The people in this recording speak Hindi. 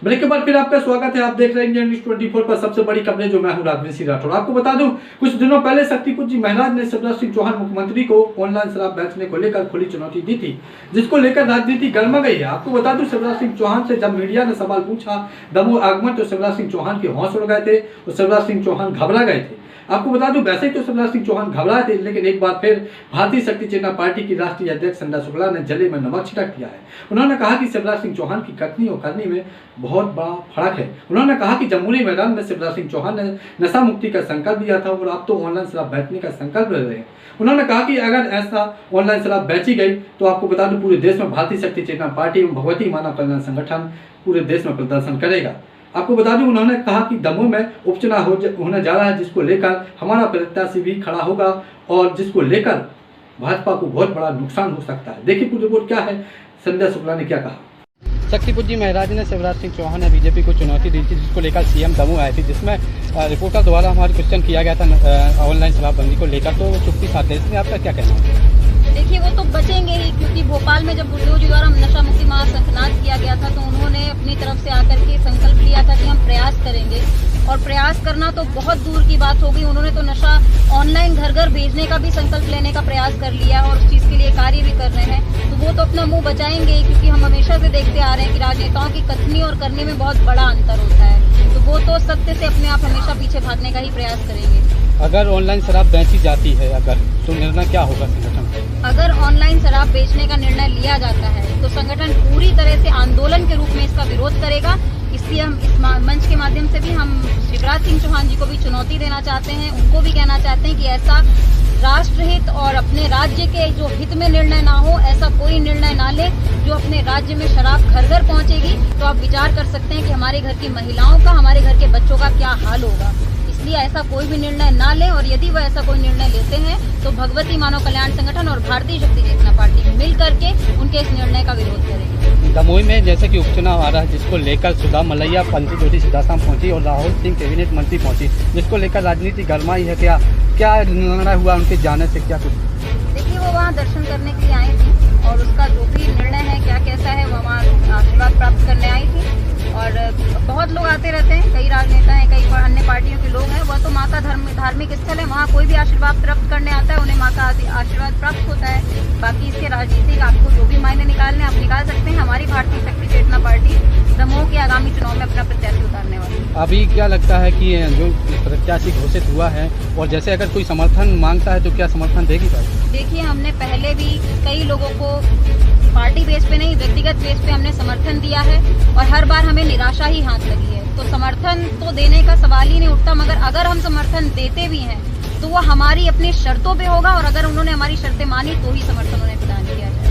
ब्रेक के बाद फिर आपका स्वागत है। आप देख रहे हैं इंडियन न्यूज 24 पर सबसे बड़ी खबरें, जो मैं हूं राघवेंद्र सिंह राठौर। आपको बता दूं, कुछ दिनों पहले शक्तिपुर जी महाराज ने शिवराज सिंह चौहान मुख्यमंत्री को ऑनलाइन शराब बेचने को लेकर खुली चुनौती दी थी, जिसको लेकर राजनीति गर्मा गई है। आपको बता दूं, शिवराज सिंह चौहान से जब मीडिया ने सवाल पूछा दमोह आगमन, तो शिवराज सिंह चौहान के होश उड़ गए थे और शिवराज सिंह चौहान घबरा गए थे। आपको बता दूं, वैसे ही तो शिवराज सिंह चौहान घबराए थे, लेकिन एक बार फिर भारतीय शक्ति चेतना पार्टी की राष्ट्रीय अध्यक्ष संध्या शुक्ला ने जले में नमक छिड़क दिया है। उन्होंने कहा कि शिवराज सिंह चौहान की कथनी और करनी में बहुत बड़ा फर्क है। उन्होंने कहा कि जमुनी मैदान में शिवराज सिंह चौहान ने नशा मुक्ति का संकल्प लिया था और अब तो ऑनलाइन शराब बेचने का संकल्प ले रहे हैं। उन्होंने कहा कि अगर ऐसा ऑनलाइन शराब बेची गई तो आपको बता दूं, पूरे देश में भारतीय शक्ति चेतना पार्टी एवं भगवती मानव कल्याण संगठन पूरे देश में प्रदर्शन करेगा। आपको बता दूं, उन्होंने कहा कि दमोह में उपचुनाव होने जा रहा है, जिसको लेकर हमारा प्रत्याशी भी खड़ा होगा और जिसको लेकर भाजपा को बहुत बड़ा नुकसान हो सकता है। देखिए पूरी रिपोर्ट क्या है, संध्या शुक्ला ने क्या कहा। शक्तिपुर जी महाराज ने शिवराज सिंह चौहान ने बीजेपी को चुनौती दी थी, जिसको लेकर सीएम दमोह आए थे, जिसमें रिपोर्टर द्वारा हमारा क्वेश्चन किया गया था ऑनलाइन शराबबंदी को लेकर, तो चुप्पी साध इसमें आपका क्या कहना है? देखिए, वो तो बचेंगे ही, क्योंकि भोपाल में जब गुरुदेव जी द्वारा नशा मुक्ति महासंकनाद किया गया था, तो उन्होंने अपनी तरफ से आकर के संकल्प लिया था कि हम प्रयास करेंगे, और प्रयास करना तो बहुत दूर की बात होगी। उन्होंने तो नशा ऑनलाइन घर घर भेजने का भी संकल्प लेने का प्रयास कर लिया और उस चीज के लिए कार्य भी कर रहे हैं, तो वो तो अपना मुंह बचाएंगे ही, क्योंकि हम हमेशा से देखते आ रहे हैं कि राजनेताओं की कथनी और करने में बहुत बड़ा अंतर होता है, तो वो तो सत्य से अपने आप हमेशा पीछे भागने का ही प्रयास करेंगे। अगर ऑनलाइन शराब बेची जाती है तो निर्णय क्या होगा संगठन? अगर ऑनलाइन शराब बेचने का निर्णय लिया जाता है तो संगठन पूरी तरह से आंदोलन के रूप में इसका विरोध करेगा। इसलिए हम इस मंच के माध्यम से भी हम शिवराज सिंह चौहान जी को भी चुनौती देना चाहते हैं, उनको भी कहना चाहते हैं कि ऐसा राष्ट्रहित और अपने राज्य के जो हित में निर्णय ना हो, ऐसा कोई निर्णय ना ले जो अपने राज्य में शराब घर घर पहुंचेगी। तो आप विचार कर सकते हैं कि हमारे घर की महिलाओं का, हमारे घर के बच्चों का क्या हाल होगा। इसलिए ऐसा कोई भी निर्णय ना ले, और यदि वह ऐसा कोई निर्णय लेते हैं तो भगवती मानव कल्याण संगठन और भारतीय शक्ति चेतना पार्टी मिल करके उनके इस निर्णय का विरोध करेगी। दमोह में जैसे कि उपचुनाव आ रहा है, जिसको लेकर सुधा मलैया पंथी ज्योति सीताराम पहुंची और राहुल सिंह कैबिनेट मंत्री पहुंची, जिसको लेकर राजनीति गरमाई है। क्या निर्णय हुआ उनके जाने से, क्या कुछ? देखिए, वो वहाँ दर्शन करने के लिए आई थी और उसका जो भी निर्णय है, क्या कैसा है, वो वहाँ आशीर्वाद प्राप्त करने आई थी। और बहुत लोग आते रहते हैं, कई राजनेता हैं, कई अन्य पार्टियों के लोग हैं, वह तो माँ का धार्मिक स्थल है, वहाँ कोई भी आशीर्वाद प्राप्त करने आता है, उन्हें माँ का आशीर्वाद प्राप्त होता है। बाकी इसके राजनीतिक आपको जो भी मायने निकालने आप निकाल सकते हैं। हमारी भारतीय शक्ति चेतना पार्टी दमोह के आगामी चुनाव में अपना प्रत्याशी उतारने वाली है। अभी क्या लगता है कि जो प्रत्याशी घोषित हुआ है, और जैसे अगर कोई समर्थन मांगता है तो क्या समर्थन देगी पार्टी? देखिए, हमने पहले भी कई लोगों को पार्टी बेस पे नहीं, व्यक्तिगत बेस पे हमने समर्थन दिया है और हर बार हमें निराशा ही हाथ लगी है। तो समर्थन तो देने का सवाल ही नहीं उठता, मगर अगर हम समर्थन देते भी हैं तो वो हमारी अपनी शर्तों पे होगा, और अगर उन्होंने हमारी शर्तें मानी तो ही समर्थन उन्हें प्रदान किया जाए।